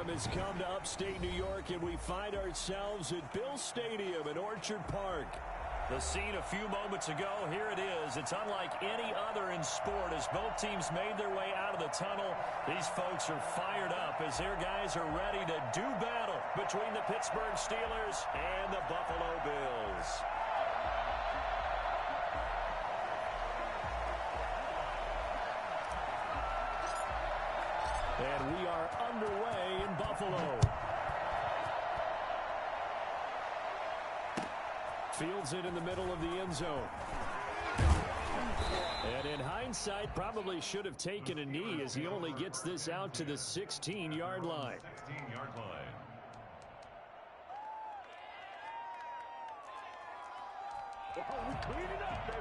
time has come to upstate New York, and we find ourselves at Bill Stadium in Orchard Park. The scene a few moments ago, here it is. It's unlike any other in sport as both teams made their way out of the tunnel. These folks are fired up as their guys are ready to do battle between the Pittsburgh Steelers and the Buffalo Bills. And we are underway in Buffalo. Fields it in the middle of the end zone. And in hindsight, probably should have taken a knee as he only gets this out to the 16-yard line. 16-yard line. Oh, we clean it up, baby.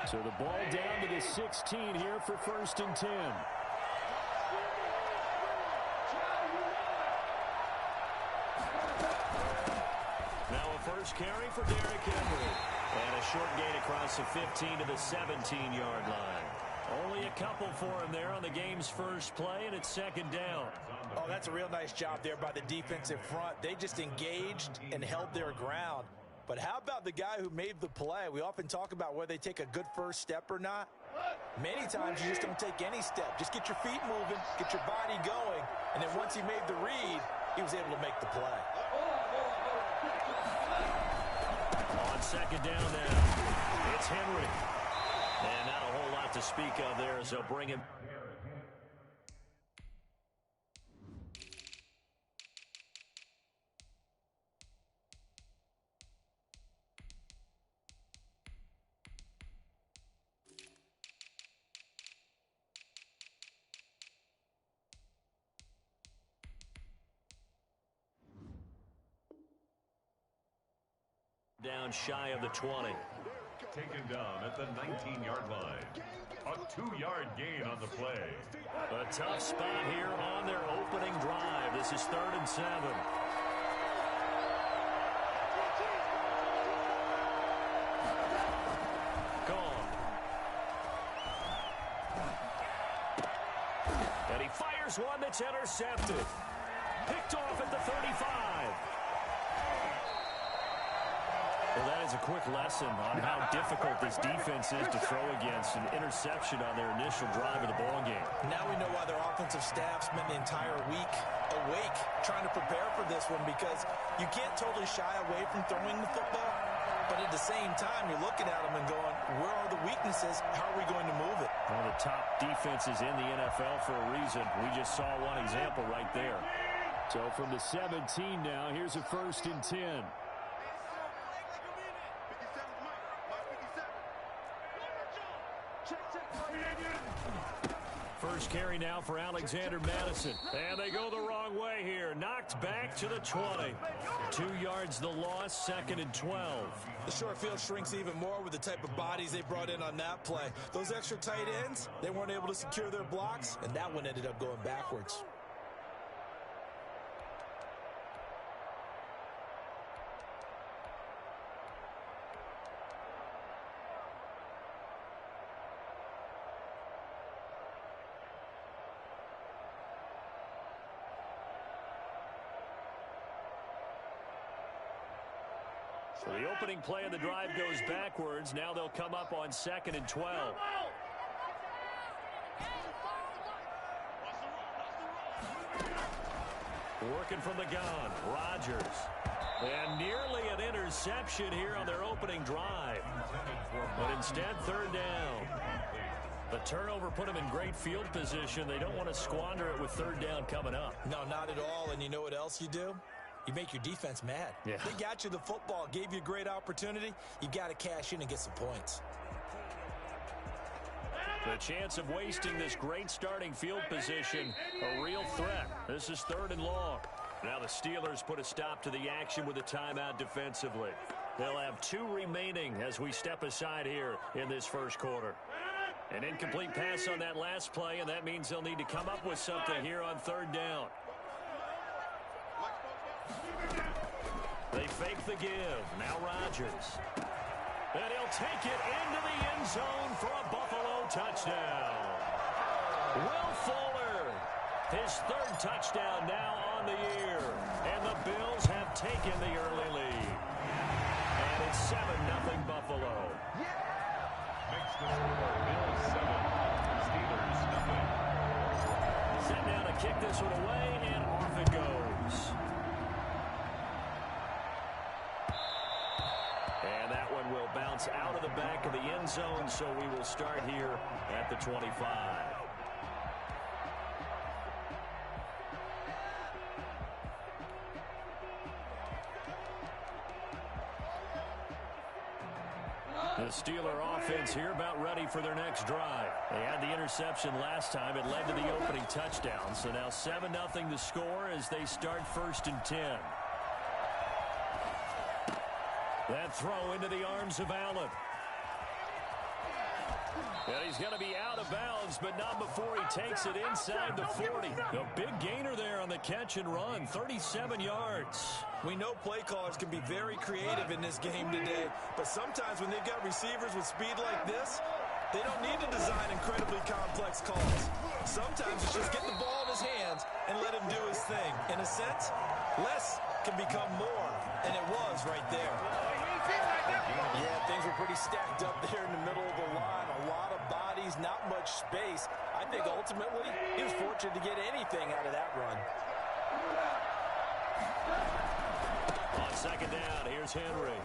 So the ball down to the 16 here for 1st and 10. Now a first carry for Derrick Henry. And a short gain across the 15 to the 17-yard line. Only a couple for him there on the game's first play, and it's 2nd down. Oh, that's a real nice job there by the defensive front. They just engaged and held their ground. But how about the guy who made the play? We often talk about whether they take a good first step or not. Many times you just don't take any step. Just get your feet moving, get your body going, and then once he made the read, he was able to make the play. On 2nd down now, it's Henry. And not a whole lot to speak of there as they'll bring him. Down shy of the 20. Taken down at the 19-yard line. A 2-yard gain on the play. A tough spot here on their opening drive. This is 3rd and 7. Gone. And he fires one that's intercepted. Picked off at the 35. Well, that is a quick lesson on how difficult this defense is to throw against. An interception on their initial drive of the ball game. Now we know why their offensive staff spent the entire week awake trying to prepare for this one, because you can't totally shy away from throwing the football. But at the same time, you're looking at them and going, where are the weaknesses? How are we going to move it? One of the top defenses in the NFL for a reason. We just saw one example right there. So from the 17 now, here's a 1st and 10. First carry now for Alexander Mattison. And they go the wrong way here. Knocked back to the 20. 2 yards the loss, 2nd and 12. The short field shrinks even more with the type of bodies they brought in on that play. Those extra tight ends, they weren't able to secure their blocks, and that one ended up going backwards. So the opening play of the drive goes backwards. Now they'll come up on 2nd and 12. Working from the gun, Rodgers. And nearly an interception here on their opening drive. But instead, 3rd down. The turnover put them in great field position. They don't want to squander it with 3rd down coming up. No, not at all. And you know what else you do? You make your defense mad. Yeah. They got you the football, gave you a great opportunity. You got to cash in and get some points. The chance of wasting this great starting field position, a real threat. This is 3rd and long. Now the Steelers put a stop to the action with a timeout defensively. They'll have 2 remaining as we step aside here in this first quarter. An incomplete pass on that last play, and that means they'll need to come up with something here on 3rd down. They fake the give. Now Rodgers. And he'll take it into the end zone for a Buffalo touchdown. Will Fuller, his third touchdown now on the year. And the Bills have taken the early lead. And it's 7-0 Buffalo. Makes the score Bills 7, Steelers nothing. Set down to kick this one away, and off it goes. And that one will bounce out of the back of the end zone, so we will start here at the 25. The Steeler offense here about ready for their next drive. They had the interception last time. It led to the opening touchdown. So now 7-0 the score as they start 1st and 10. That throw into the arms of Allen. And he's going to be out of bounds, but not before he takes it inside the 40. A big gainer there on the catch and run, 37 yards. We know play callers can be very creative in this game today, but sometimes when they've got receivers with speed like this, they don't need to design incredibly complex calls. Sometimes it's just get the ball in his hands and let him do his thing. In a sense, less can become more, and it was right there. Yeah, things were pretty stacked up there in the middle of the line. A lot of bodies, not much space. I think ultimately he was fortunate to get anything out of that run. On 2nd down, here's Henry.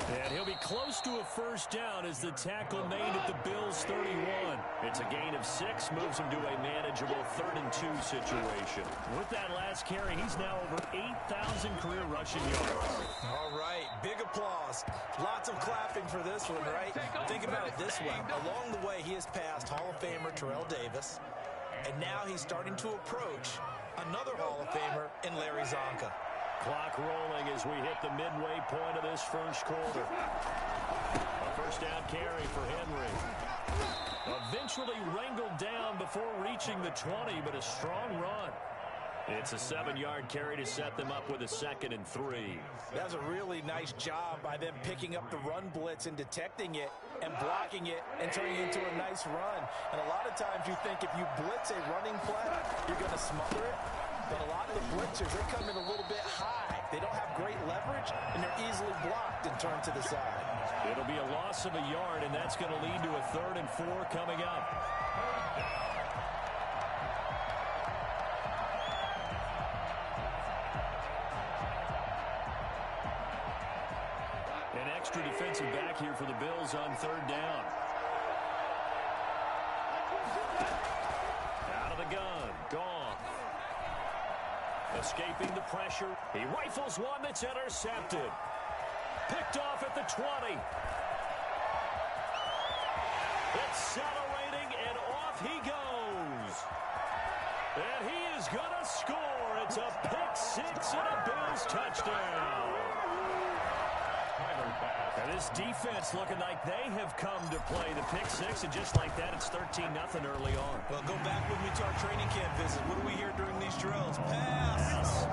And he'll be close to a 1st down as the tackle made at the Bills' 31. It's a gain of 6, moves him to a manageable 3rd and 2 situation. With that last carry, he's now over 8,000 career rushing yards. All right, big applause. Lots of clapping for this one, right? Think about it this way. Along the way, he has passed Hall of Famer Terrell Davis, and now he's starting to approach another Hall of Famer in Larry Zonka. Clock rolling as we hit the midway point of this 1st quarter. A 1st down carry for Henry. Eventually wrangled down before reaching the 20, but a strong run. It's a 7-yard carry to set them up with a 2nd and 3. That was a really nice job by them picking up the run blitz and detecting it and blocking it and turning it into a nice run. And a lot of times you think if you blitz a running play, you're going to smother it. But a lot of the blitzers, they come in a little bit high. They don't have great leverage, and they're easily blocked and turned to the side. It'll be a loss of a yard, and that's going to lead to a 3rd and 4 coming up. An extra defensive back here for the Bills on 3rd down. Out of the gun, gone. Escaping the pressure. He rifles one that's intercepted. Picked off at the 20. Accelerating, and off he goes. And he is going to score. It's a pick-6 and a Bills touchdown. And this defense looking like they have come to play the pick-6, and just like that, it's 13-0 early on. Well, go back with me to our training camp visit. What do we hear during these drills? Pass.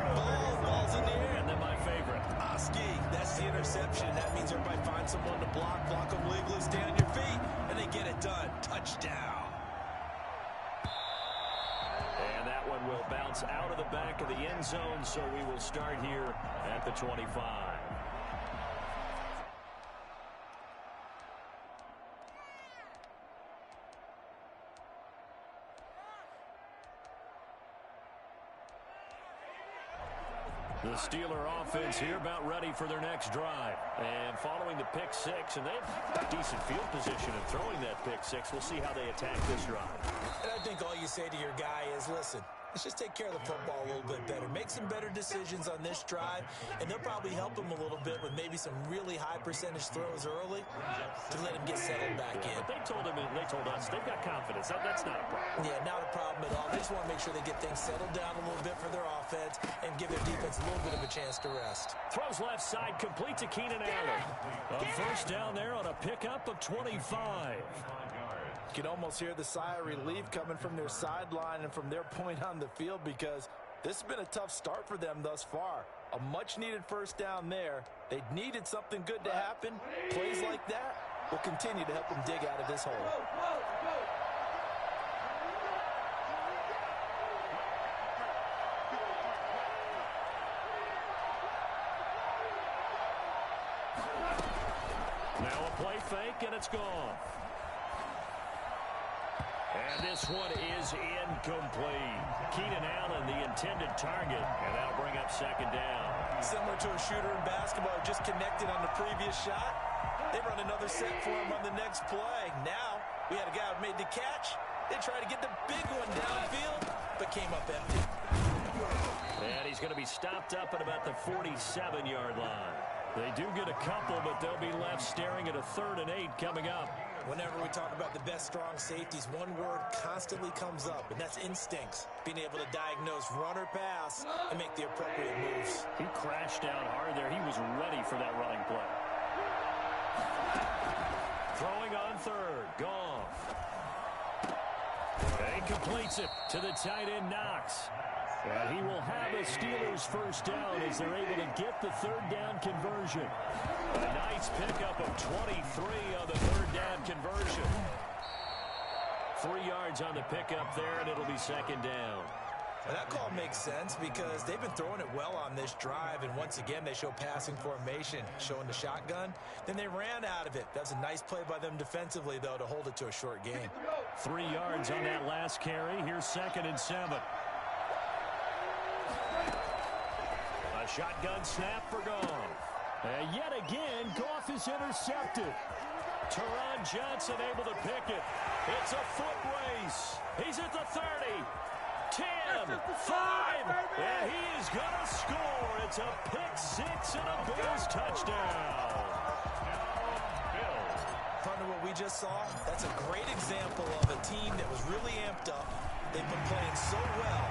Ball's in the air. And then my favorite. Oski, that's the interception. That means everybody finds someone to block them legally, stay on your feet, and they get it done. Touchdown. And that one will bounce out of the back of the end zone, so we will start here at the 25. The Steeler offense here about ready for their next drive. And following the pick-6, and they have decent field position in throwing that pick-6. We'll see how they attack this drive. And I think all you say to your guy is, listen, let's just take care of the football a little bit better. Make some better decisions on this drive, and they'll probably help him a little bit with maybe some really high percentage throws early to let him get settled back in. But they told us they've got confidence. That's not a problem. Yeah, not a problem at all. They just want to make sure they get things settled down a little bit for their offense and give their defense a little bit of a chance to rest. Throws left side, complete to Keenan Allen. A 1st down there on a pickup of 25. You can almost hear the sigh of relief coming from their sideline and from their point on the field, because this has been a tough start for them thus far. A much-needed first down there. They needed something good to happen. Plays like that will continue to help them dig out of this hole. Now a play fake, and it's gone. And this one is incomplete. Keenan Allen, the intended target, and that'll bring up second down. Similar to a shooter in basketball, just connected on the previous shot. They run another set for him on the next play. Now, we had a guy who made the catch. They tried to get the big one downfield, but came up empty. And he's going to be stopped up at about the 47-yard line. They do get a couple, but they'll be left staring at a 3rd and 8 coming up. Whenever we talk about the best strong safeties, one word constantly comes up, and that's instincts. Being able to diagnose run or pass and make the appropriate moves. He crashed down hard there. He was ready for that running play. Throwing on 3rd. Goff. And he completes it to the tight end, Knox. And he will have the Steelers first down as they're able to get the 3rd down conversion. A nice pickup of 23 on the 3rd down conversion. 3 yards on the pickup there, and it'll be second down. And that call makes sense because they've been throwing it well on this drive, and once again they show passing formation, showing the shotgun. Then they ran out of it. That's a nice play by them defensively, though, to hold it to a short gain. 3 yards on that last carry. Here's 2nd and 7. A shotgun snap for Goff. And yet again, Goff is intercepted. Teron Johnson able to pick it. It's a foot race. He's at the 30. 10, 5, and he is going to score. It's a pick-6 and a Bills touchdown. Partner, what we just saw, that's a great example of a team that was really amped up. They've been playing so well,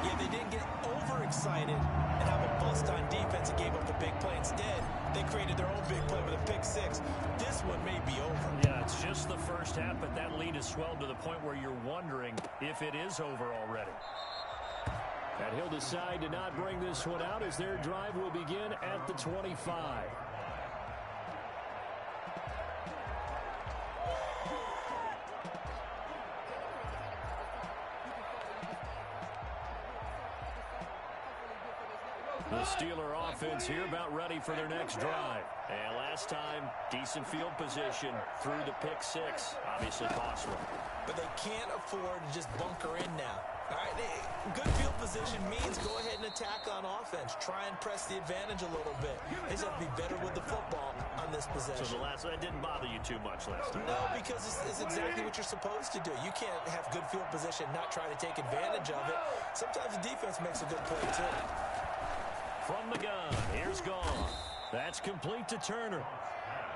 yet they didn't get overexcited and have a bust on defense and gave up the big play. Instead, they created their own big play with a pick-6. This one may be over. Yeah, it's just the first half, but that lead has swelled to the point where you're wondering if it is over already. And he'll decide to not bring this one out as their drive will begin at the 25. The Steeler offense here about ready for their next drive. And last time, decent field position through the pick-6. Obviously possible. But they can't afford to just bunker in now. All right, good field position means go ahead and attack on offense. Try and press the advantage a little bit. They just have to be better with the football on this possession. So that didn't bother you too much last time? No, because it's exactly what you're supposed to do. You can't have good field position and not try to take advantage of it. Sometimes the defense makes a good play, too. From the gun, here's Goff. That's complete to Turner.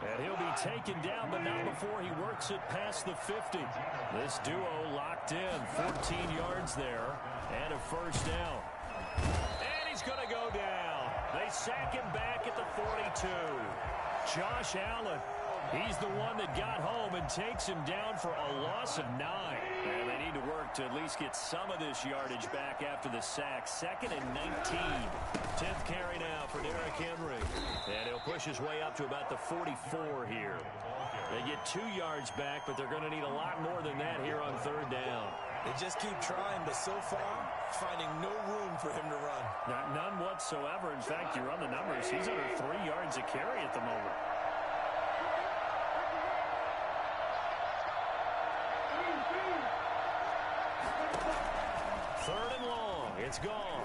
And he'll be taken down, but not before he works it past the 50. This duo locked in. 14 yards there and a first down. And he's going to go down. They sack him back at the 42. Josh Allen, he's the one that got home and takes him down for a loss of 9. And they need to work to at least get some of this yardage back after the sack. 2nd and 19. 10th carry now for Derrick Henry. And he'll push his way up to about the 44 here. They get 2 yards back, but they're going to need a lot more than that here on 3rd down. They just keep trying, but so far, finding no room for him to run. None whatsoever. In fact, you run the numbers. He's under 3 yards a carry at the moment. Third and long. It's gone.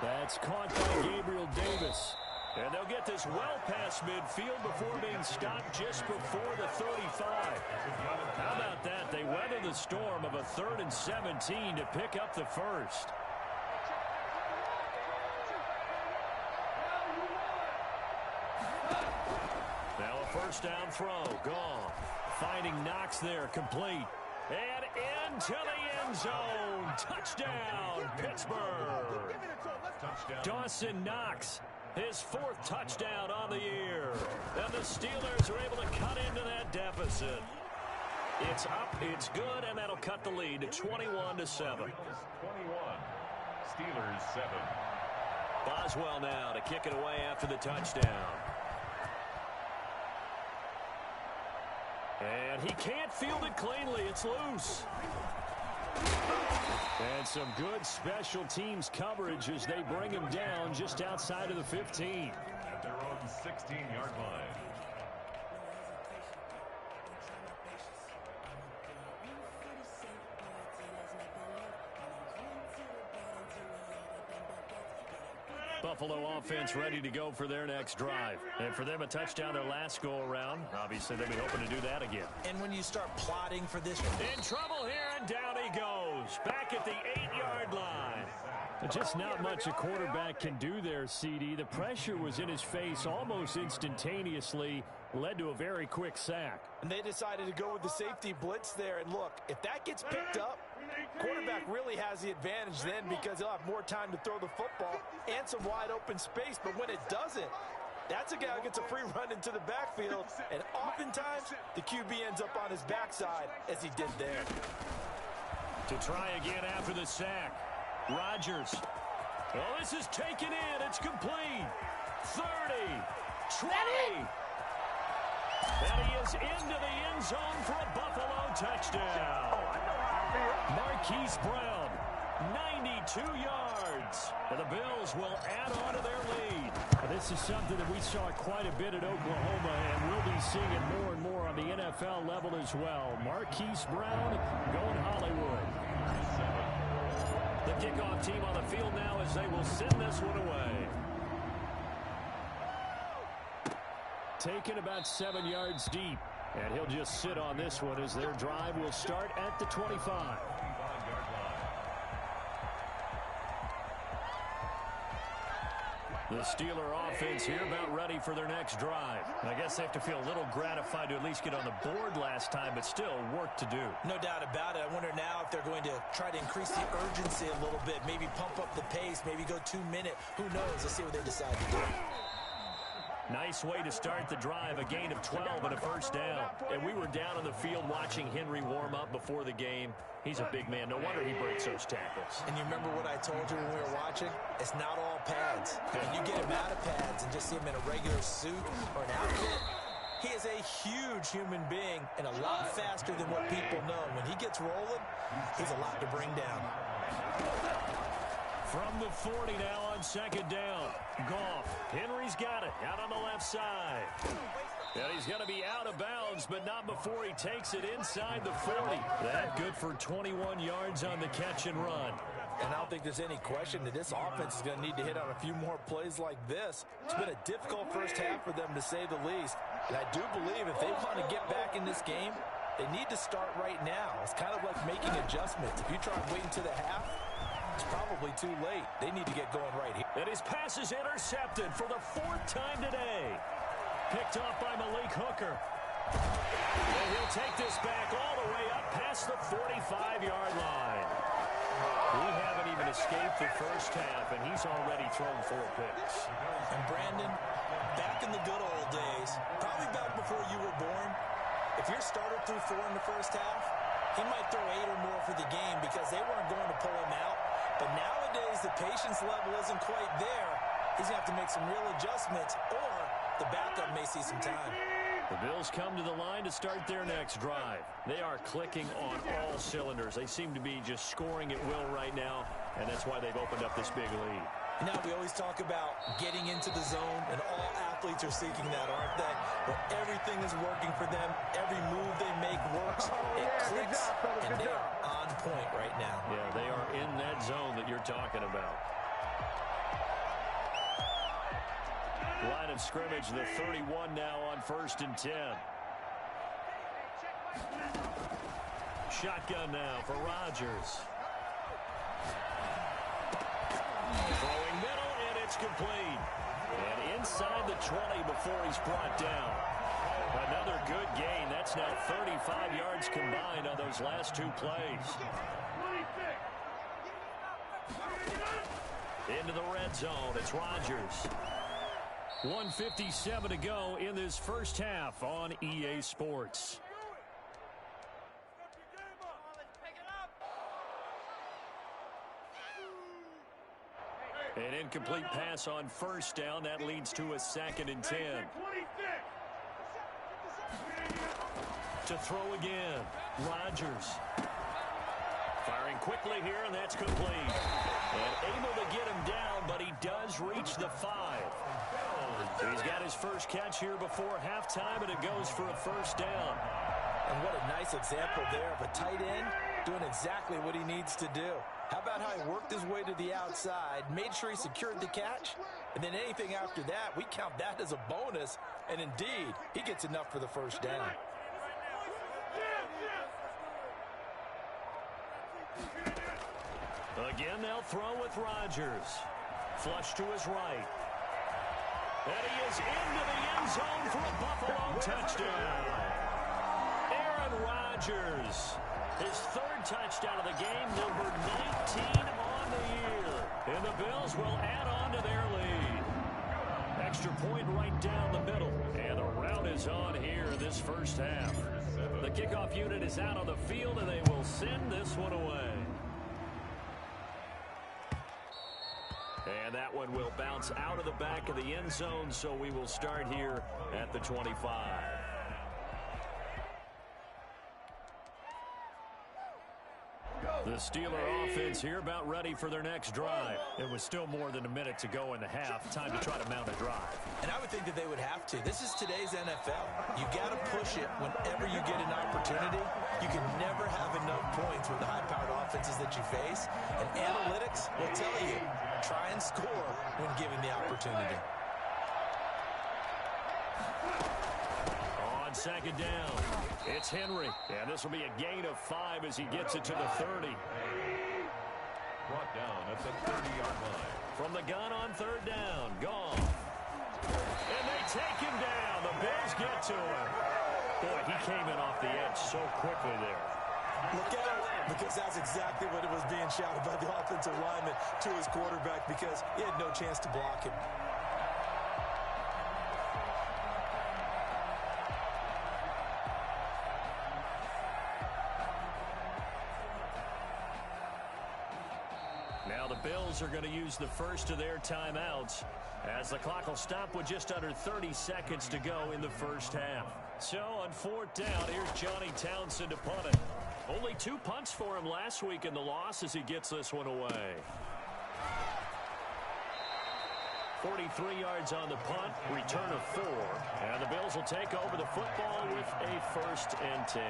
That's caught by Gabriel Davis. And they'll get this well past midfield before being stopped just before the 35. How about that? They weather the storm of a 3rd and 17 to pick up the first. Now a first down throw. Gone. Finding Knox there, complete. And into the end zone. Touchdown, Pittsburgh. Dawson Knox, his 4th touchdown on the year. And the Steelers are able to cut into that deficit. It's up, it's good, and that'll cut the lead to 21-7. 21. Steelers 7. Boswell now to kick it away after the touchdown. And he can't field it cleanly. It's loose. And some good special teams coverage as they bring him down just outside of the 15. At their own 16-yard line. Buffalo offense ready to go for their next drive. And for them, a touchdown their last go-around. Obviously, they'll be hoping to do that again. And when you start plotting for this... In trouble here, and down he goes. Back at the 8-yard line. Just not much a quarterback can do there, CD. The pressure was in his face almost instantaneously. Led to a very quick sack. And they decided to go with the safety blitz there. And look, if that gets picked up, quarterback really has the advantage then because he'll have more time to throw the football and some wide open space. But when it doesn't, that's a guy who gets a free run into the backfield. And oftentimes, the QB ends up on his backside as he did there. To try again after the sack. Rodgers. Well, this is taken in. It's complete. 30. 20. And he is into the end zone for a Buffalo touchdown. Marquise Brown, 92 yards. And the Bills will add on to their lead. This is something that we saw quite a bit at Oklahoma, and we'll be seeing it more and more on the NFL level as well. Marquise Brown going Hollywood. The kickoff team on the field now as they will send this one away. Taken about 7 yards deep. And he'll just sit on this one as their drive will start at the 25. The Steeler offense here about ready for their next drive. I guess they have to feel a little gratified to at least get on the board last time, but still work to do. No doubt about it. I wonder now if they're going to try to increase the urgency a little bit, maybe pump up the pace, maybe go 2 minute. Who knows? Let's see what they decide to do. Nice way to start the drive, a gain of 12 and a first down. And we were down on the field watching Henry warm up before the game. He's a big man. No wonder he breaks those tackles. And you remember what I told you when we were watching? It's not all pads. When you get him out of pads and just see him in a regular suit or an outfit, he is a huge human being and a lot faster than what people know. When he gets rolling, he's a lot to bring down. From the 40 now on second down. Goff. Henry's got it out on the left side. And he's going to be out of bounds, but not before he takes it inside the 40. That good for 21 yards on the catch and run. And I don't think there's any question that this offense is going to need to hit on a few more plays like this. It's been a difficult first half for them, to say the least. And I do believe if they want to get back in this game, they need to start right now. It's kind of like making adjustments. If you try waiting to the half, it's probably too late. They need to get going right here. And his pass is intercepted for the 4th time today. Picked off by Malik Hooker. And he'll take this back all the way up past the 45-yard line. We haven't even escaped the first half, and he's already thrown 4 picks. And Brandon, back in the good old days, probably back before you were born, if your starter threw 4 in the first half, he might throw 8 or more for the game because they weren't going to pull him out. But nowadays, the patience level isn't quite there. He's going to have to make some real adjustments, or the backup may see some time. The Bills come to the line to start their next drive. They are clicking on all cylinders. They seem to be just scoring at will right now, and that's why they've opened up this big lead. Now, we always talk about getting into the zone, and all athletes are seeking that, aren't they? Where everything is working for them, every move they make works, it clicks, and they are on point right now. Yeah, they are in that zone that you're talking about. Line of scrimmage, the 31 now on 1st and 10. Shotgun now for Rodgers. Throwing middle, and it's complete. And inside the 20 before he's brought down. Another good gain. That's now 35 yards combined on those last 2 plays. Into the red zone, it's Rodgers. 1:57 to go in this first half on EA Sports. An incomplete pass on first down. That leads to a 2nd and 10. To throw again. Rodgers. Firing quickly here, and that's complete. And able to get him down, but he does reach the 5. He's got his first catch here before halftime, and it goes for a first down. And what a nice example there of a tight end doing exactly what he needs to do. How about how he worked his way to the outside, made sure he secured the catch, and then anything after that, we count that as a bonus. And indeed, he gets enough for the first down. Again, they'll throw with Rodgers. Flush to his right. And he is into the end zone for a Buffalo touchdown. Aaron Rodgers, his 3rd touchdown of the game, number 19 on the year. And the Bills will add on to their lead. Extra point right down the middle. And the rout is on here in this first half. The kickoff unit is out on the field, and they will send this one away. And that one will bounce out of the back of the end zone, so we will start here at the 25. The Steeler offense here about ready for their next drive. It was still more than a minute to go in the half. Time to try to mount a drive. And I would think that they would have to. This is today's NFL. You got to push it whenever you get an opportunity. You can never have enough points with the high-powered offenses that you face. And analytics will tell you, try and score when given the opportunity. On 2nd down, it's Henry. And this will be a gain of 5 as he gets it to the 30. Brought down at the 30-yard line. From the gun on 3rd down, gone. And they take him down. The Bills get to him. Boy, he came in off the edge so quickly there. Look out, because that's exactly what it was being shouted by the offensive lineman to his quarterback, because he had no chance to block him. Now the Bills are going to use the first of their timeouts as the clock will stop with just under 30 seconds to go in the first half. So on 4th down, here's Johnny Townsend to punt it. Only 2 punts for him last week in the loss as he gets this one away. 43 yards on the punt, return of 4. And the Bills will take over the football with a 1st and 10.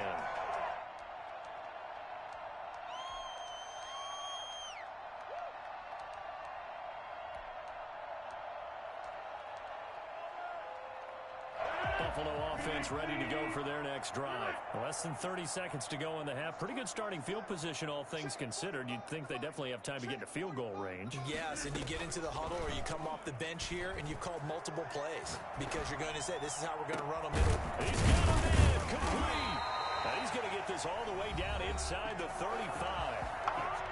Buffalo offense ready to go for their next drive. Less than 30 seconds to go in the half. Pretty good starting field position, all things considered. You'd think they definitely have time to get to field goal range. Yes, and you get into the huddle or you come off the bench here and you've called multiple plays because you're going to say, this is how we're going to run them in. He's got him in, complete. And he's going to get this all the way down inside the 35.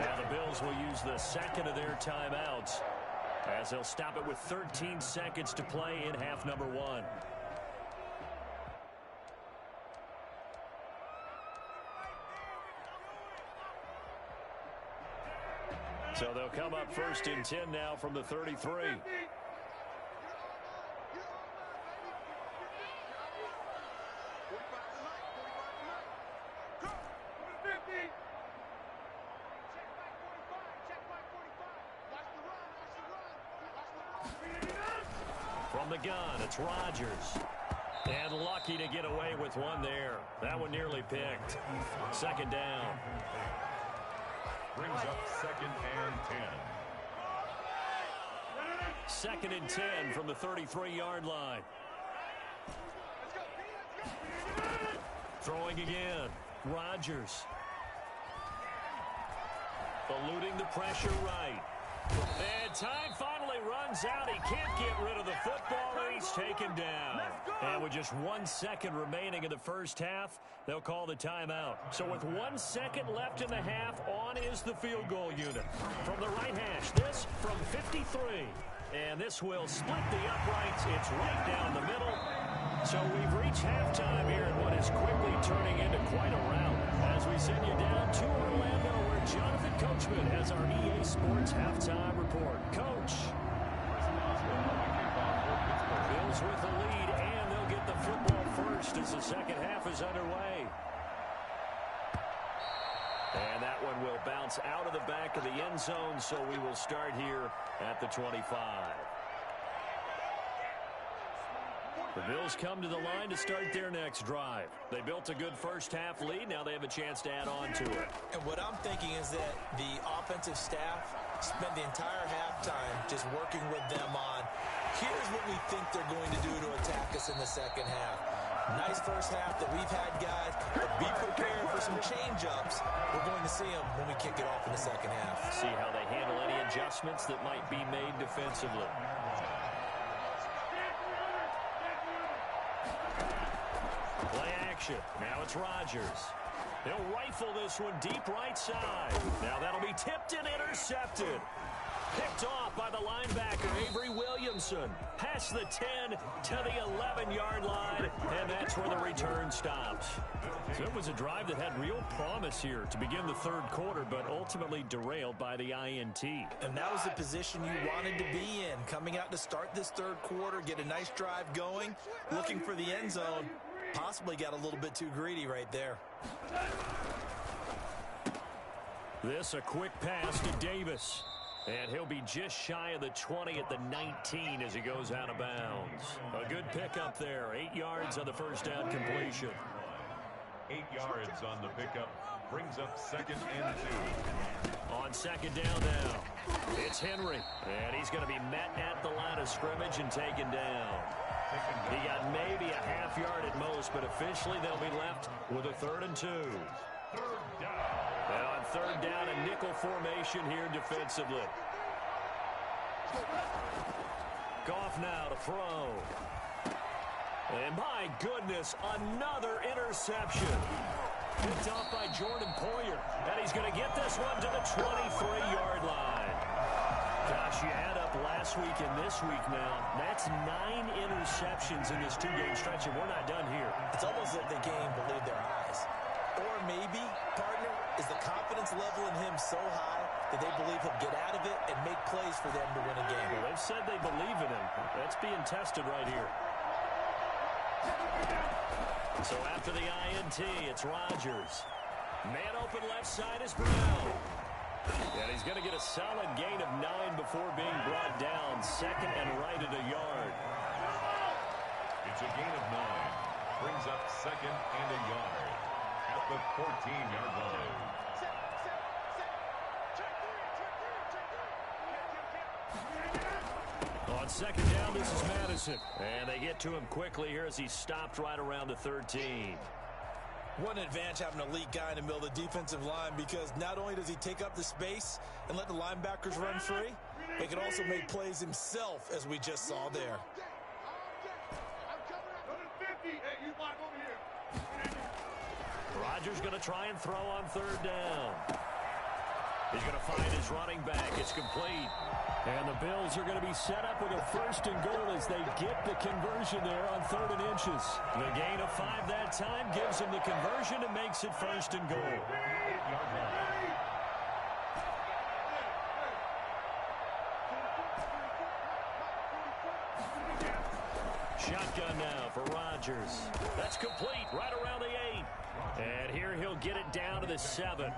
Now the Bills will use the 2nd of their timeouts as they'll stop it with 13 seconds to play in half number 1. So they'll come up 1st and 10 now from the 33. From the gun, it's Rodgers. And lucky to get away with one there. That one nearly picked. 2nd down. Brings up 2nd and 10. 2nd and 10 from the 33-yard line. Throwing again. Rodgers. Eluding the pressure right. And time finally runs out. He can't get rid of the football, and he's taken down. And with just 1 second remaining in the first half, they'll call the timeout. So with 1 second left in the half, on is the field goal unit. From the right hash, this from 53. And this will split the uprights. It's right down the middle. So we've reached reach halftime here in what is quickly turning into quite a rout. As we send you down to Orlando, where Jonathan Coachman has our EA Sports halftime report. Coach. Bills with the lead, and they'll get the football first as the second half is underway. And that one will bounce out of the back of the end zone, so we will start here at the 25. The Bills come to the line to start their next drive. They built a good first-half lead. Now they have a chance to add on to it. And what I'm thinking is that the offensive staff spent the entire halftime just working with them on, here's what we think they're going to do to attack us in the second half. Nice first half that we've had, guys, but be prepared for some change-ups. We're going to see them when we kick it off in the second half. See how they handle any adjustments that might be made defensively. Play action. Now it's Rodgers. He'll rifle this one deep right side. Now that'll be tipped and intercepted. Picked off by the linebacker, Avery Williamson. Past the 10 to the 11-yard line, and that's where the return stops. So it was a drive that had real promise here to begin the third quarter, but ultimately derailed by the INT. And that was the position you wanted to be in, coming out to start this third quarter, get a nice drive going, looking for the end zone. Possibly got a little bit too greedy right there. This a quick pass to Davis. And he'll be just shy of the 20 at the 19 as he goes out of bounds. A good pickup there. 8 yards on the first down completion. 8 yards on the pickup. Brings up second and 2. On second down now, it's Henry. And he's going to be met at the line of scrimmage and taken down. He got maybe a half yard at most, but officially they'll be left with a 3rd and 2. Third down. And on third down, a nickel formation here defensively. Goff now to throw. And my goodness, another interception. Picked off by Jordan Poyer. And he's going to get this one to the 23-yard line. Gosh, you add up last week and this week now. That's 9 interceptions in this 2-game stretch, and we're not done here. It's almost like the game believed their eyes. Or maybe, partner, is the confidence level in him so high that they believe he'll get out of it and make plays for them to win a game. Well, they've said they believe in him. That's being tested right here. So after the INT, it's Rodgers. Man open left side is Brown. And he's going to get a solid gain of 9 before being brought down. Second and right at a yard. It's a gain of 9. Brings up second and a yard at the 14-yard line. On second down, this is Madison. And they get to him quickly here as he's stopped right around the 13. What an advantage having an elite guy in the middle of the defensive line, because not only does he take up the space and let the linebackers run free, he can also make plays himself, as we just saw there. Rodgers going to try and throw on third down. He's going to find his running back. It's complete. And the Bills are going to be set up with a 1st and goal as they get the conversion there on 3rd and inches. The gain of 5 that time gives them the conversion and makes it 1st and goal. Shotgun now for Rodgers. That's complete right around the 8. And here he'll get it down to the 7.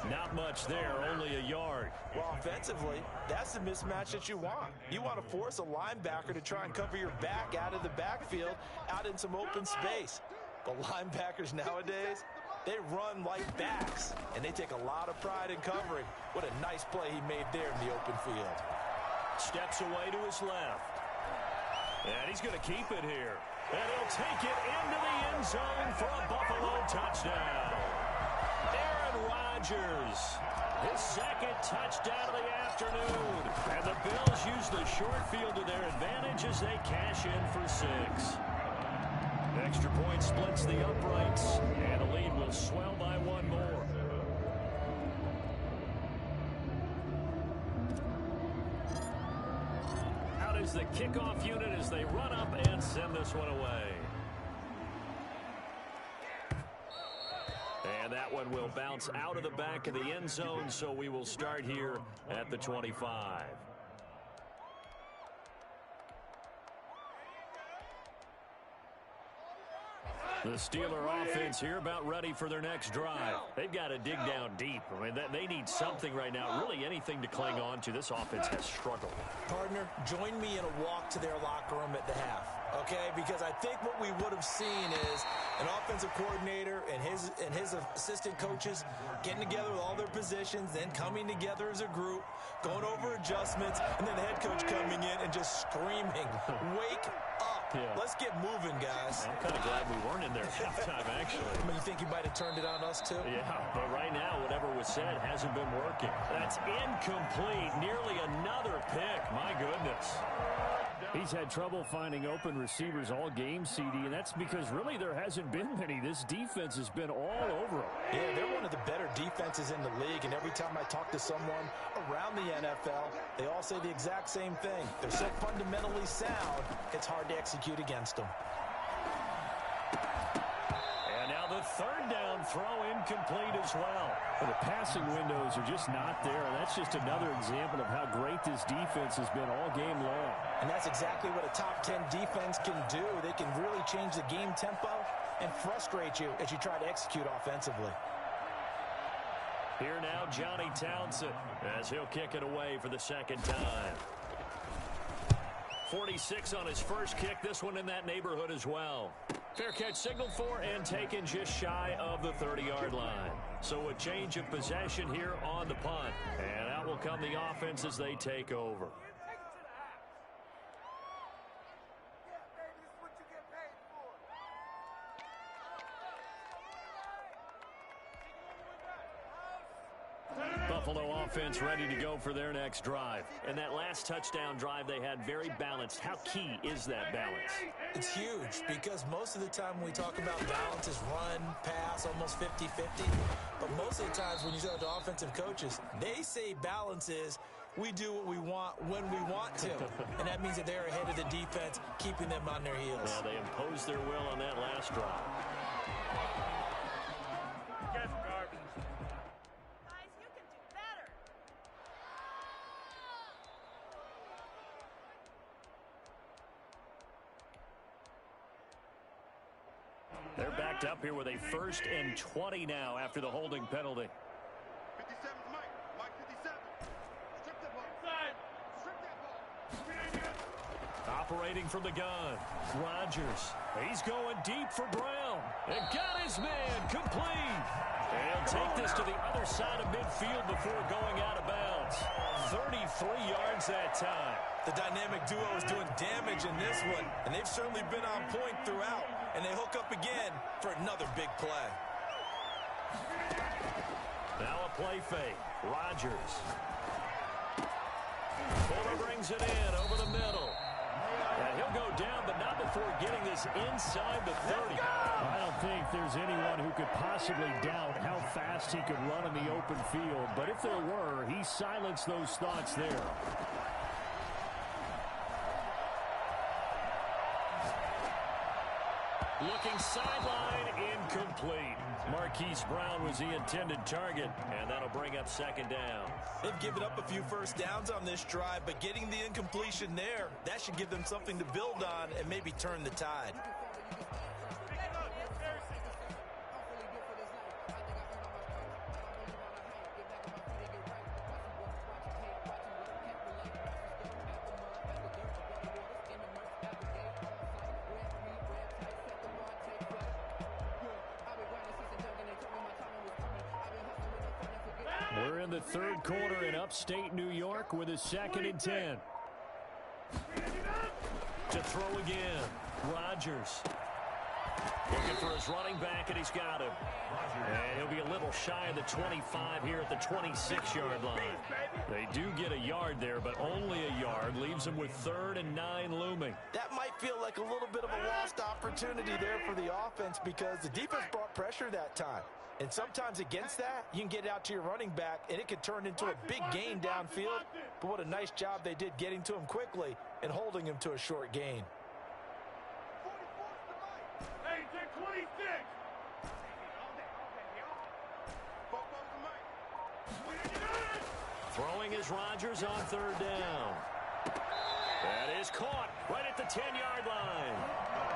Not much there, only a yard. Well, offensively, that's the mismatch that you want. You want to force a linebacker to try and cover your back out of the backfield, out in some open space. But linebackers nowadays, they run like backs, and they take a lot of pride in covering. What a nice play he made there in the open field. Steps away to his left. And he's going to keep it here. And he'll take it into the end zone for a Buffalo touchdown. Aaron Rodgers, his 2nd touchdown of the afternoon. And the Bills use the short field to their advantage as they cash in for 6. Extra point splits the uprights, and the lead will swell by 1 more. Out is the kickoff unit as they run up and send this one away. And that one will bounce out of the back of the end zone, so we will start here at the 25. The Steeler offense here about ready for their next drive. They've got to dig down deep. I mean, they need something right now, really anything to cling on to. This offense has struggled. Partner, join me in a walk to their locker room at the half, okay? Because I think what we would have seen is an offensive coordinator and his assistant coaches getting together with all their positions, then coming together as a group, going over adjustments, and then the head coach coming in and just screaming, "Wake up. Yeah. Let's get moving, guys." I'm kind of glad we weren't in there at halftime, actually. I mean, you think he might have turned it on us, too? Yeah, but right now, whatever was said hasn't been working. That's incomplete. Nearly another pick. My goodness. He's had trouble finding open receivers all game, CD, and that's because really there hasn't been many. This defense has been all over him. Yeah, they're one of the better defenses in the league, and every time I talk to someone around the NFL, they all say the exact same thing. They're so fundamentally sound, it's hard to execute against them. And now the third down throw incomplete as well. Well, the passing windows are just not there. That's just another example of how great this defense has been all game long. And that's exactly what a top 10 defense can do. They can really change the game tempo and frustrate you as you try to execute offensively. Here now, Johnny Townsend, as he'll kick it away for the second time. 46 on his first kick, this one in that neighborhood as well. Fair catch signaled for and taken just shy of the 30-yard line. So a change of possession here on the punt. And out will come the offense as they take over. Buffalo offense ready to go for their next drive. And that last touchdown drive they had very balanced. How key is that balance? It's huge because most of the time when we talk about balance is run, pass, almost 50-50. But most of the times when you talk to offensive coaches, they say balance is we do what we want when we want to. And that means that they're ahead of the defense, keeping them on their heels. Yeah, they imposed their will on that last drive. They're backed up here with a 1st and 20 now after the holding penalty. 57 Mike. Mike 57. Strip that ball. Strip that ball. Operating from the gun. Rodgers. He's going deep for Brown. And got his man complete. And he'll take this to the other side of midfield before going out of bounds. 33 yards that time. The dynamic duo is doing damage in this one, and they've certainly been on point throughout. And they hook up again for another big play. Now a play fake. Rodgers. Fuller brings it in over the middle. And he'll go down, but not before getting this inside the 30. I don't think there's anyone who could possibly doubt how fast he could run in the open field. But if there were, he silenced those thoughts there. Looking sideline, incomplete. Marquise Brown was the intended target, and that'll bring up second down. They've given up a few first downs on this drive, but getting the incompletion there, that should give them something to build on and maybe turn the tide. We're in the third quarter in upstate New York with a 2nd and 10. To throw again, Rodgers. Looking for his running back, and he's got him. And he'll be a little shy of the 25 here at the 26-yard line. They do get a yard there, but only a yard. Leaves them with 3rd and 9 looming. That might feel like a little bit of a lost opportunity there for the offense because the defense brought pressure that time. And sometimes against that, you can get it out to your running back, and it could turn into a big gain downfield. But what a nice job they did getting to him quickly and holding him to a short gain. Throwing is Rodgers on third down. That is caught right at the 10-yard line.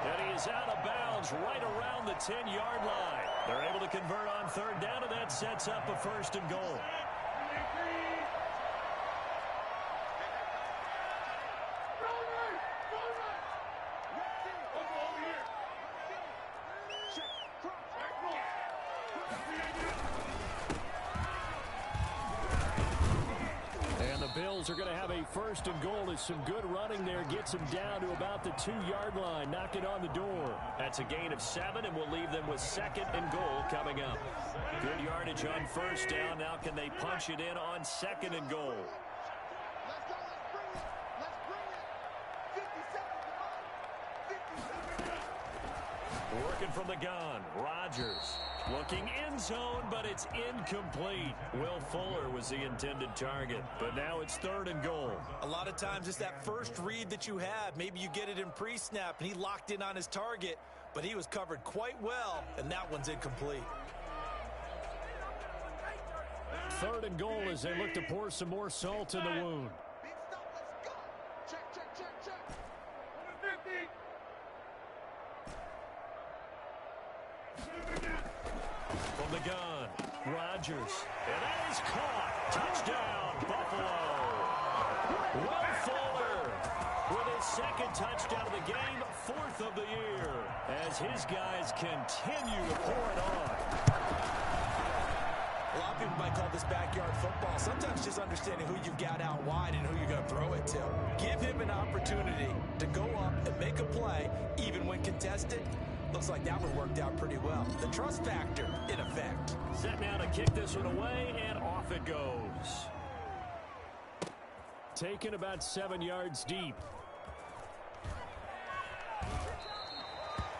And he is out of bounds right around the 10-yard line. They're able to convert on third down, and that sets up a 1st and goal. Bills are going to have a 1st and goal as some good running there gets them down to about the 2-yard line, knocking on the door. That's a gain of 7, and we'll leave them with 2nd and goal coming up. Good yardage on 1st down. Now can they punch it in on 2nd and goal? Let's go. Let's bring it. 57. Working from the gun. Rodgers looking end zone, but it's incomplete. Will Fuller was the intended target, but now it's 3rd and goal. A lot of times it's that first read that you have. Maybe you get it in pre-snap, and he locked in on his target, but he was covered quite well, and that one's incomplete. 3rd and goal as they look to pour some more salt in the wound. Big stop. Let's go. Check. From the gun, Rodgers. And that is caught. Touchdown, Buffalo. Will Fuller with his 2nd touchdown of the game, 4th of the year, as his guys continue to pour it on. A lot of people might call this backyard football. Sometimes just understanding who you've got out wide and who you're going to throw it to. Give him an opportunity to go up and make a play, even when contested. Looks like that one worked out pretty well. The trust factor, in effect. Set now to kick this one away, and off it goes. Taken about 7 yards deep.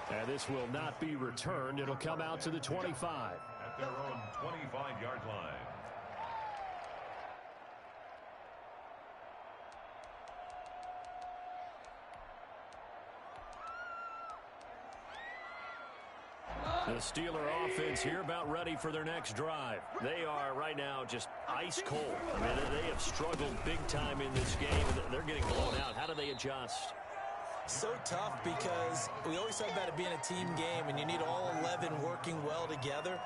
And this will not be returned. It'll come out to the 25. At their own 25-yard line. The Steeler offense here about ready for their next drive. They are right now just ice cold. I mean, they have struggled big time in this game. They're getting blown out. How do they adjust? So tough because we always talk about it being a team game and you need all 11 working well together.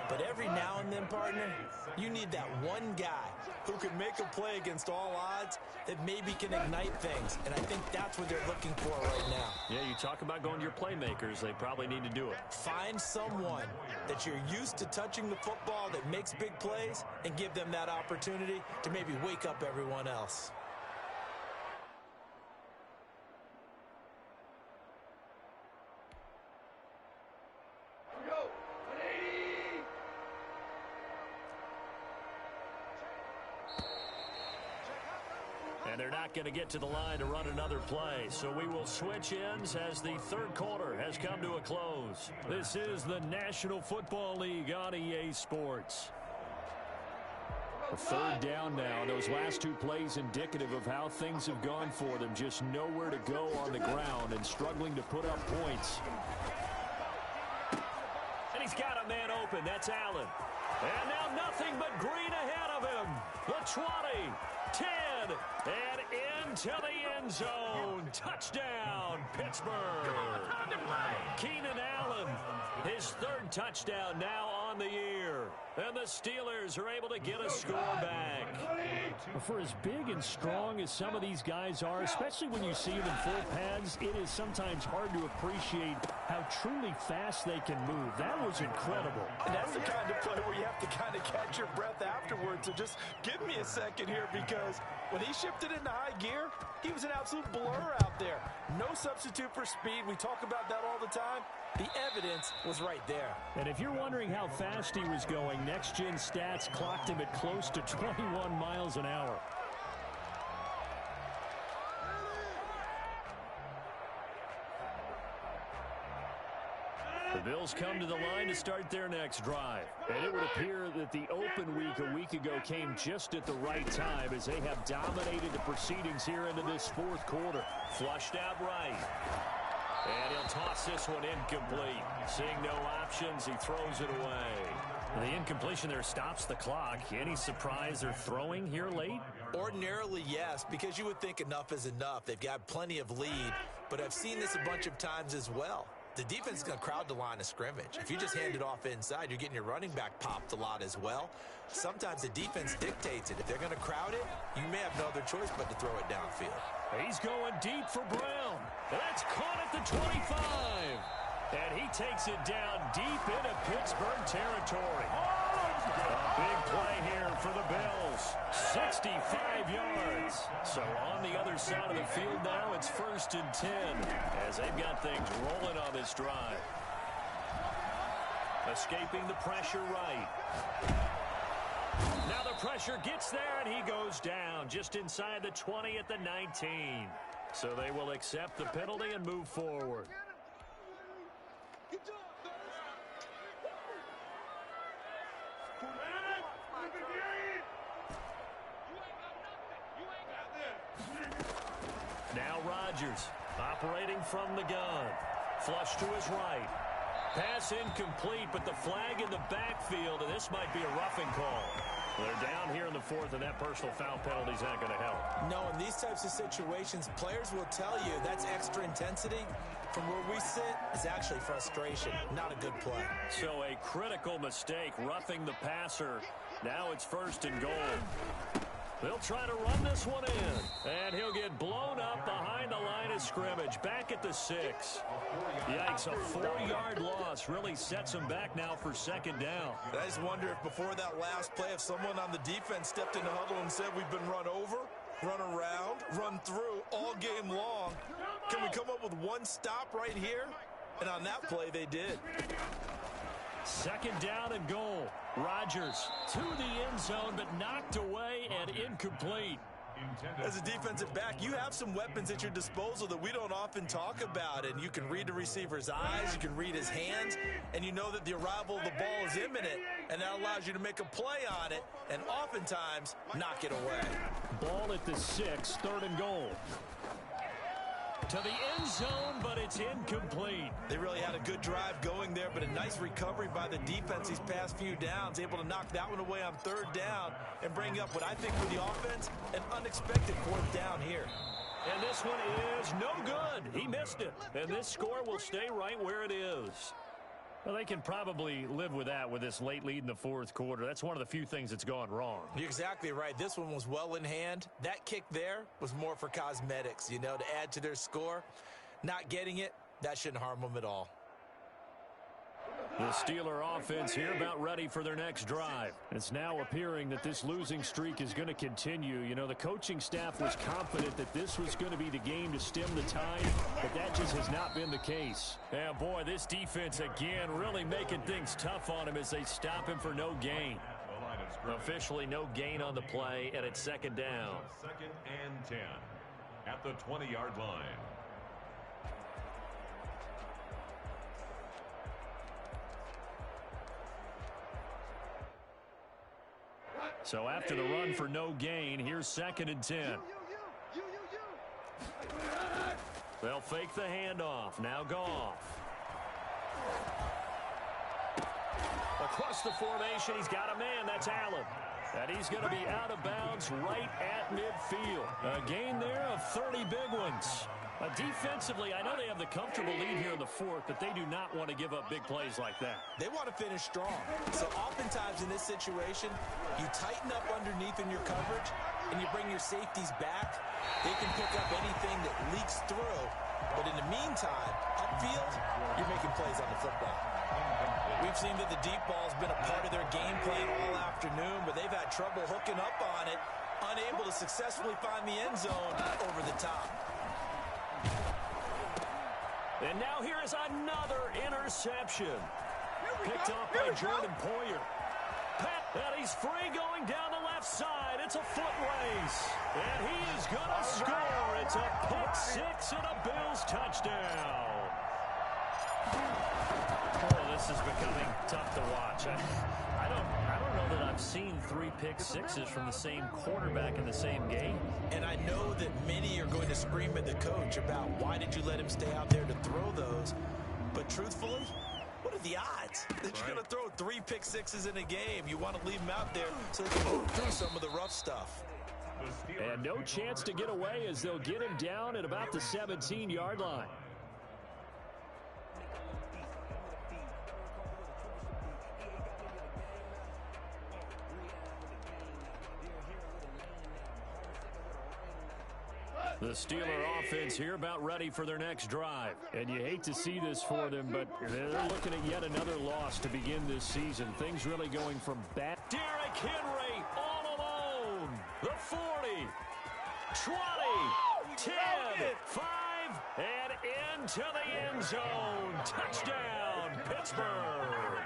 But every now and then, partner, you need that one guy who can make a play against all odds that maybe can ignite things. And I think that's what they're looking for right now. Yeah, you talk about going to your playmakers. They probably need to do it. Find someone that you're used to touching the football that makes big plays and give them that opportunity to maybe wake up everyone else. And they're not going to get to the line to run another play. So we will switch ends as the 3rd quarter has come to a close. This is the National Football League on EA Sports. A 3rd down now. Those last 2 plays indicative of how things have gone for them. Just nowhere to go on the ground and struggling to put up points. And he's got a man open. That's Allen. And now nothing but green ahead of him. The 20, 10, and into the end zone. Touchdown, Pittsburgh. Keenan Allen, his 3rd touchdown now on the year. And the Steelers are able to get a score back. For as big and strong as some of these guys are, especially when you see them in full pads, it is sometimes hard to appreciate how truly fast they can move. That was incredible. And that's the kind of play where you have to kind of catch your breath afterwards. So just give me a second here, because when he shifted into high gear, he was an absolute blur out there. No substitute for speed. We talk about that all the time. The evidence was right there. And if you're wondering how fast he was going, Next Gen Stats clocked him at close to 21 miles an hour. The Bills come to the line to start their next drive. And it would appear that the open week a week ago came just at the right time as they have dominated the proceedings here into this 4th quarter. Flushed out right. And he'll toss this one incomplete. Seeing no options, he throws it away. The incompletion there stops the clock. Any surprise they're throwing here late? Ordinarily, yes, because you would think enough is enough. They've got plenty of lead, but I've seen this a bunch of times as well. The defense is going to crowd the line of scrimmage. If you just hand it off inside, you're getting your running back popped a lot as well. Sometimes the defense dictates it. If they're going to crowd it, you may have no other choice but to throw it downfield. He's going deep for Brown. That's caught at the 25. And he takes it down deep into Pittsburgh territory. A big play here for the Bills. 65 yards. So on the other side of the field now, it's 1st and 10 as they've got things rolling on this drive. Escaping the pressure right. Now the pressure gets there, and he goes down just inside the 20 at the 19. So they will accept the penalty and move forward. Now Rodgers operating from the gun. Flush to his right. Pass incomplete, but the flag in the backfield, and this might be a roughing call. They're down here in the 4th, and that personal foul penalty is not going to help. No, in these types of situations, players will tell you that's extra intensity. From where we sit, it's actually frustration, not a good play. So a critical mistake, roughing the passer. Now it's 1st and goal. They'll try to run this one in, and he'll get blown up behind the line of scrimmage, back at the 6. Yikes, a 4-yard loss really sets him back now for 2nd down. I just wonder if before that last play, if someone on the defense stepped in the huddle and said, we've been run over, run around, run through all game long. Can we come up with one stop right here? And on that play, they did. 2nd down and goal. Rodgers to the end zone, but knocked away and incomplete. As a defensive back, you have some weapons at your disposal that we don't often talk about, and you can read the receiver's eyes, you can read his hands, and you know that the arrival of the ball is imminent, and that allows you to make a play on it, and oftentimes knock it away. Ball at the 6, 3rd and goal. To the end zone, but it's incomplete. They really had a good drive going there, but a nice recovery by the defense these past few downs, able to knock that one away on 3rd down and bring up what I think for the offense, an unexpected 4th down here. And this one is no good. He missed it. And this score will stay right where it is. Well, they can probably live with that with this late lead in the 4th quarter. That's one of the few things that's gone wrong. You're exactly right. This one was well in hand. That kick there was more for cosmetics, you know, to add to their score. Not getting it, that shouldn't harm them at all. The Steeler offense here about ready for their next drive. It's now appearing that this losing streak is going to continue. You know, the coaching staff was confident that this was going to be the game to stem the tide, but that just has not been the case. Yeah, boy, this defense again really making things tough on him as they stop him for no gain. Officially no gain on the play, and it's 2nd down. 2nd and 10 at the 20-yard line. So after the run for no gain, here's 2nd and 10. They'll fake the handoff. Now Goff. Across the formation, he's got a man. That's Allen. And he's going to be out of bounds right at midfield. A gain there of 30 big ones. Defensively, I know they have the comfortable lead here in the 4th, but they do not want to give up big plays like that. They want to finish strong. So oftentimes in this situation, you tighten up underneath in your coverage, and you bring your safeties back. They can pick up anything that leaks through. But in the meantime, upfield, you're making plays on the football. We've seen that the deep ball has been a part of their game plan all afternoon, but they've had trouble hooking up on it, unable to successfully find the end zone over the top. And now here is another interception. Picked off by Jordan Poyer. And he's free going down the left side. It's a foot race. And he is going to score. It's a pick-6 and a Bills touchdown. Oh, this is becoming tough to watch. I don't don't know that I've seen 3 pick sixes from the same quarterback in the same game. And I know that many are going to scream at the coach about why did you let him stay out there to throw those. But truthfully, what are the odds that you're going to throw 3 pick sixes in a game? You want to leave him out there so they can move through some of the rough stuff. And no chance to get away as they'll get him down at about the 17-yard line. The Steeler offense here about ready for their next drive. And you hate to see this for them, but they're looking at yet another loss to begin this season. Things really going from bad. Derrick Henry all alone. The 40, 20, 10, 5, and into the end zone. Touchdown, Pittsburgh.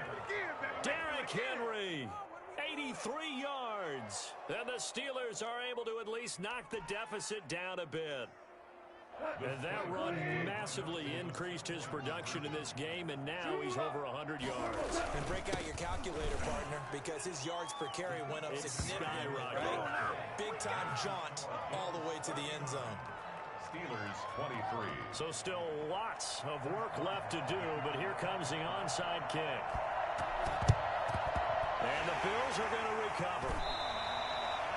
Derrick Henry. 83 yards. And the Steelers are able to at least knock the deficit down a bit. And that run massively increased his production in this game, and now he's over 100 yards. And break out your calculator, partner, because his yards per carry went up significantly, right? Big-time jaunt all the way to the end zone. Steelers 23. So still lots of work left to do, but here comes the onside kick. And the Bills are going to recover.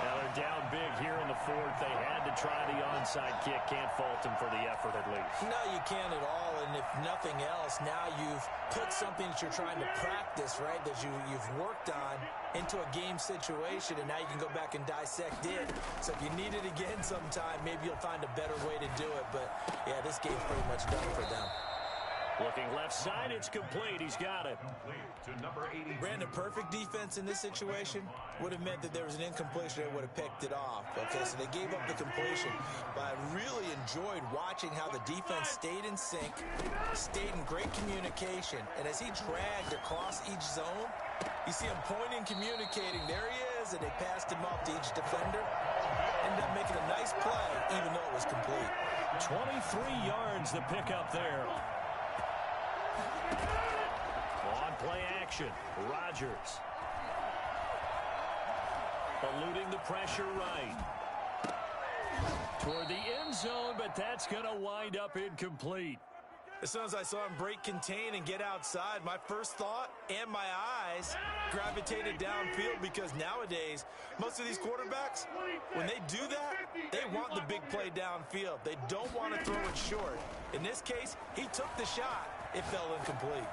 Now they're down big here in the fourth. They had to try the onside kick. Can't fault them for the effort at least. No, you can't at all. And if nothing else, now you've put something that you're trying to practice, right, that you've worked on into a game situation, and now you can go back and dissect it. So if you need it again sometime, maybe you'll find a better way to do it. But, yeah, this game's pretty much done for them. Looking left side, it's complete. He's got it. To number 80. Brandon, perfect defense in this situation would have meant that there was an incompletion. They would have picked it off. Okay, so they gave up the completion. But I really enjoyed watching how the defense stayed in sync, stayed in great communication. And as he dragged across each zone, you see him pointing, communicating. There he is, and they passed him off to each defender. Ended up making a nice play, even though it was complete. 23 yards the pickup there. On play action, Rodgers. Eluding the pressure right. Toward the end zone, but that's going to wind up incomplete. As soon as I saw him break contain and get outside, my first thought and my eyes gravitated downfield, because nowadays, most of these quarterbacks, when they do that, they want the big play downfield. They don't want to throw it short. In this case, he took the shot. It fell incomplete.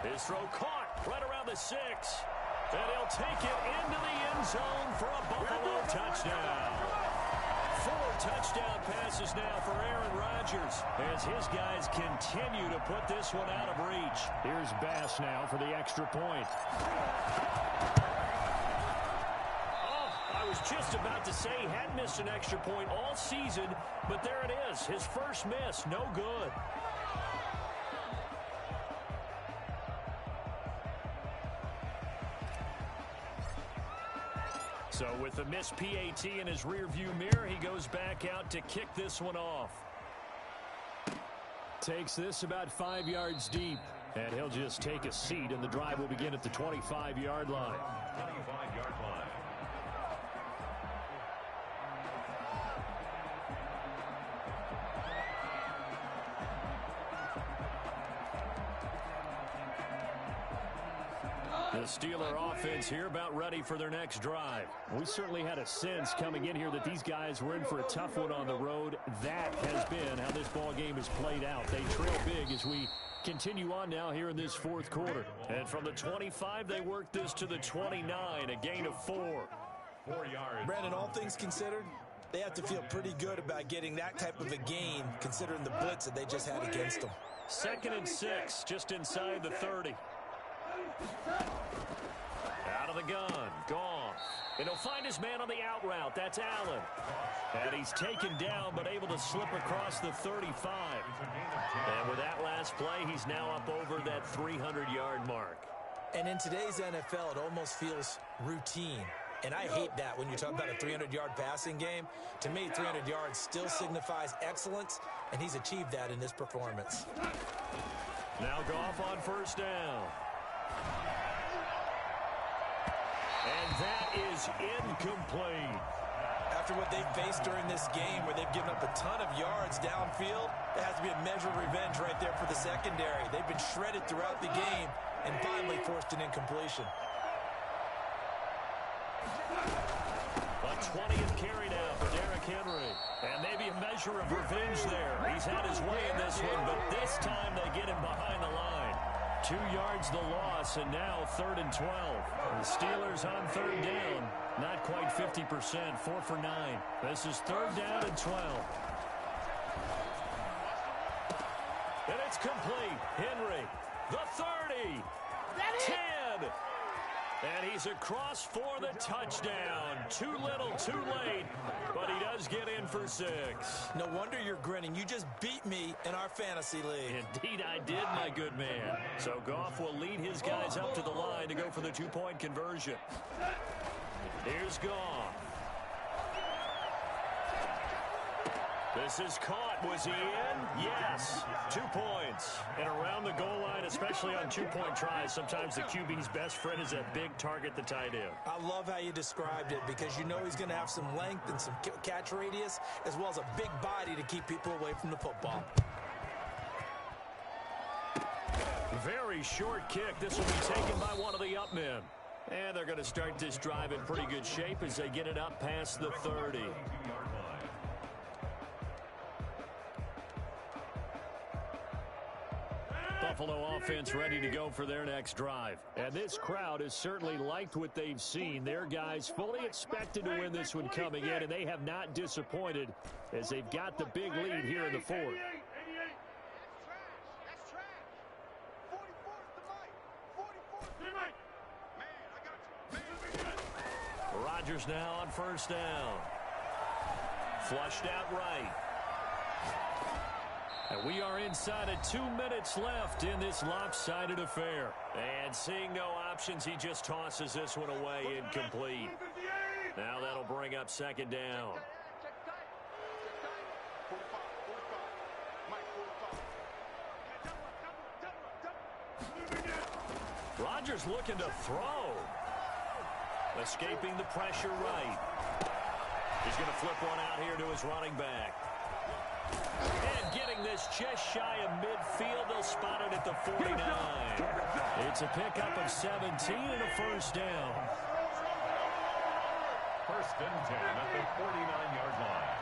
His throw caught right around the 6. And he'll take it into the end zone for a Buffalo touchdown. 4 touchdown passes now for Aaron Rodgers as his guys continue to put this one out of reach. Here's Bass now for the extra point. Oh, I was just about to say he hadn't missed an extra point all season, but there it is. His first miss, no good. So with the missed PAT in his rearview mirror, he goes back out to kick this one off. Takes this about 5 yards deep, and he'll just take a seat, and the drive will begin at the 25-yard line. 25-yard line. The Steeler offense here about ready for their next drive. We certainly had a sense coming in here that these guys were in for a tough one on the road. That has been how this ball game has played out. They trail big as we continue on now here in this fourth quarter. And from the 25, they work this to the 29, a gain of 4. 4 yards. Brandon, all things considered, they have to feel pretty good about getting that type of a gain, considering the blitz that they just had against them. 2nd and 6, just inside the 30. Out of the gun, gone. And he'll find his man on the out route. That's Allen. And he's taken down, but able to slip across the 35. And with that last play, he's now up over that 300-yard mark. And in today's NFL, it almost feels routine. And I hate that when you talk about a 300-yard passing game. To me, 300 yards still signifies excellence, and he's achieved that in this performance. Now Goff on first down. And that is incomplete. After what they've faced during this game, where they've given up a ton of yards downfield, there has to be a measure of revenge right there for the secondary. They've been shredded throughout the game and finally forced an incompletion. A 20th carry now for Derrick Henry. And maybe a measure of revenge there. He's had his way in this one, but this time they get him behind the line. 2 yards the loss, and now 3rd and 12. The Steelers on 3rd down. Not quite 50%, 4 for 9. This is 3rd down and 12. And it's complete. Henry, the 30, 10. And he's across for the touchdown. Too little, too late, but he does get in for 6. No wonder you're grinning. You just beat me in our fantasy league. Indeed I did, my good man. So Goff will lead his guys up to the line to go for the 2-point conversion. Here's Goff. This is caught. Was he in? Yes. 2 points. And around the goal line, especially on 2-point tries, sometimes the QB's best friend is that big target, the tight end. I love how you described it because you know he's going to have some length and some catch radius as well as a big body to keep people away from the football. Very short kick. This will be taken by one of the up men. And they're going to start this drive in pretty good shape as they get it up past the 30. Buffalo offense ready to go for their next drive. And this crowd has certainly liked what they've seen. Their guys fully expected to win this one coming in, and they have not disappointed as they've got the big lead here in the 4th. Rodgers now on 1st down. Flushed out right. And we are inside of 2 minutes left in this lopsided affair. And seeing no options, he just tosses this one away incomplete. Now that'll bring up 2nd down. Rodgers looking to throw. Escaping the pressure right. He's going to flip one out here to his running back. And getting this just shy of midfield. They'll spot it at the 49. It's a pickup of 17 and a 1st down. 1st and 10 at the 49-yard line.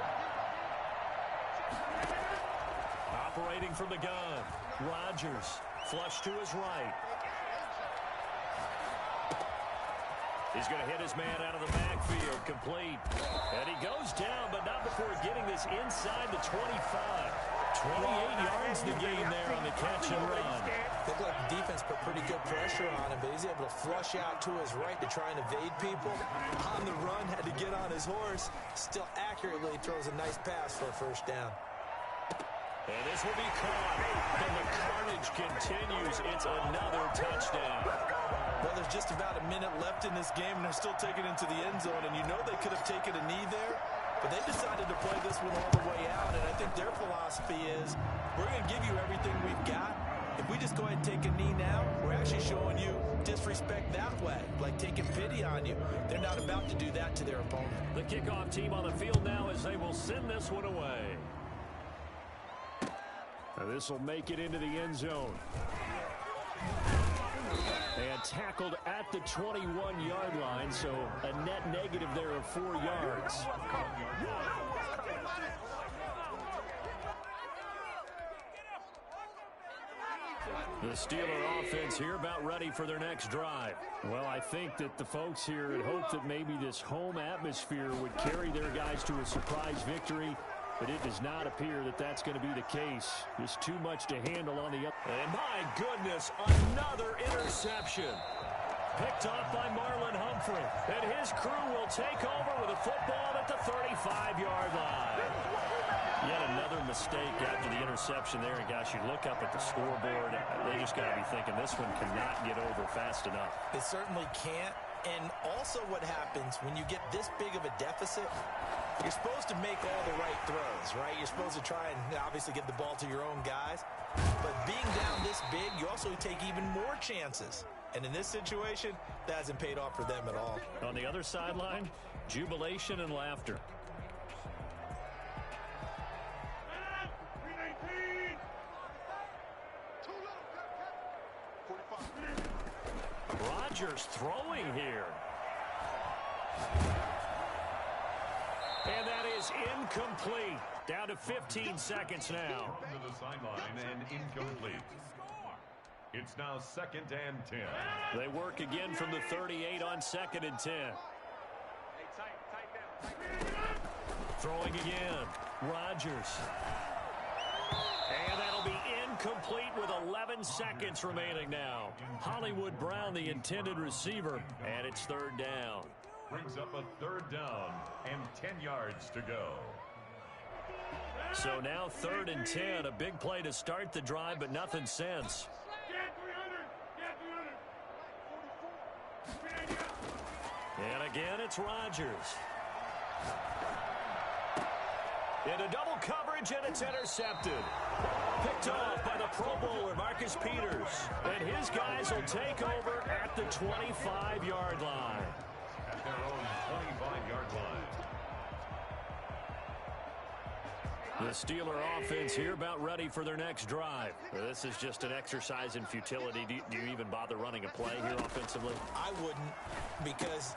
Operating from the gun. Rodgers flush to his right. He's going to hit his man out of the backfield. Complete. And he goes down, but not before getting this inside the 25. 28 yards the game there on the catch and run. Looked like the defense put pretty good pressure on him, but he's able to flush out to his right to try and evade people. On the run, had to get on his horse. Still accurately throws a nice pass for a 1st down. And this will be caught. And the carnage continues. It's another touchdown. Well, there's just about a minute left in this game, and they're still taking it into the end zone. And you know they could have taken a knee there, but they decided to play this one all the way out. And I think their philosophy is, we're going to give you everything we've got. If we just go ahead and take a knee now, we're actually showing you disrespect that way, like taking pity on you. They're not about to do that to their opponent. The kickoff team on the field now as they will send this one away. Now this will make it into the end zone. And tackled at the 21-yard line, so a net negative there of 4 yards. The Steeler offense here about ready for their next drive. Well, I think that the folks here had hoped that maybe this home atmosphere would carry their guys to a surprise victory, but it does not appear that that's going to be the case. Just too much to handle on the other. And my goodness, another interception. Picked off by Marlon Humphrey. And his crew will take over with a football at the 35-yard line. Yet another mistake after the interception there. And gosh, you look up at the scoreboard, they just got to be thinking this one cannot get over fast enough. It certainly can't. And also what happens when you get this big of a deficit, you're supposed to make all the right throws, right? You're supposed to try and obviously give the ball to your own guys. But being down this big, you also take even more chances. And in this situation, that hasn't paid off for them at all. On the other sideline, jubilation and laughter. Rodgers throwing here. And that is incomplete. Down to 15 seconds now. To the sideline and incomplete. It's now 2nd and 10. They work again from the 38 on 2nd and 10. Throwing again. Rodgers. And that'll be incomplete with 11 seconds remaining now. Hollywood Brown, the intended receiver, and it's 3rd down. Brings up a 3rd down and 10 yards to go. So now 3rd and 10, a big play to start the drive, but nothing since. And again, it's Rodgers. Into double coverage, and it's intercepted. Picked off by the Pro Bowler, Marcus Peters. And his guys will take over at the 25-yard line. At their own 25-yard line. The Steeler offense here about ready for their next drive. This is just an exercise in futility. Do you even bother running a play here offensively? I wouldn't, because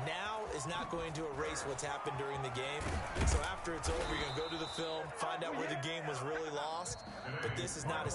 now is not going to erase what's happened during the game. So after it's over, you're going to go to the film, find out where the game was really lost. But this is not a